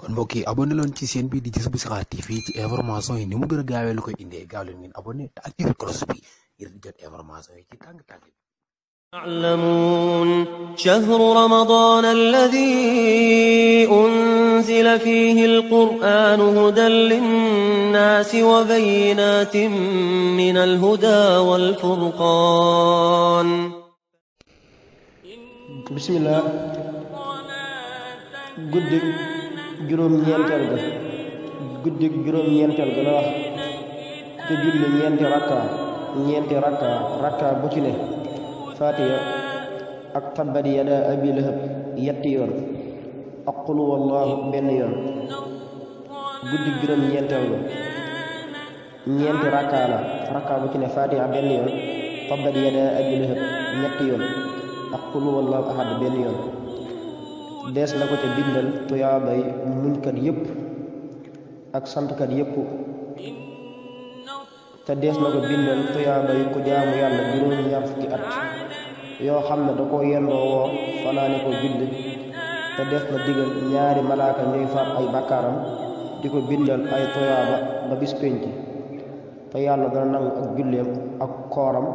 kon mbokk yi abonné leen ci chaîne bi di Gis Bu Sixaar TV ci information yi ni mu gën a gaawee lu koy indee gaaw leen ngeen abonné te activé cloche bi ngir di jot information yi ci tàng-tàng bi. يعلمون شهر رمضان الذي أنزل فيه القرآن هدى للناس وبينات من الهدى والفرقان. بسم الله. guddik juróom ñeenteel ga la wax te julli ñeenti rakka bu ci ne Faatiha ak tabbat yadaa abii lahab yetti yoon ak qul huwallaahu benn yoon. guddik juróom ñeenteel ga ñeenti rakka bu ci ne Faatiha benn yoon tabbat yadaa abii lahab ñetti yoon ak qul huwallaahu ahad benn yoon. dees na ko ca bindal tuyaabay muñkat yépp ak santkat yépp te dees na ko bindal tuyaabay ku jaamu yàlla juróom ñaar fukki at yoo xam ne da ko yendoo woo fanaane ko julli te dees na digal ñaari malaaka ñuy far ay bakkaaram di ko bindal ay tuyaaba ba bis pénc te yàlla dana nangu ak julleem ak kooram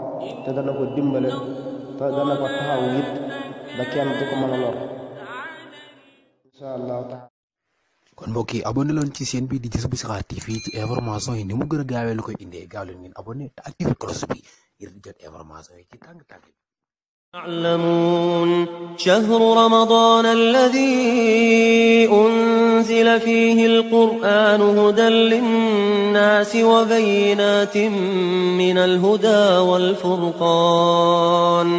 te dana ko dimbale te dana ko taxaw it ba kenn du ko mën a lor. kon mbokk yi abonné leen ci chaîne bi di Gis Bu Sixaar TV ci information yi ni mu gën a gaawee lu koy indee gaaw leen ngeen abonné te activé cloche bi ngir di jot information yi ci tàng-tàng bi. يعلمون شهر رمضان الذي أنزل فيه القرآن هدى للناس وبينات من الهدى والفرقان.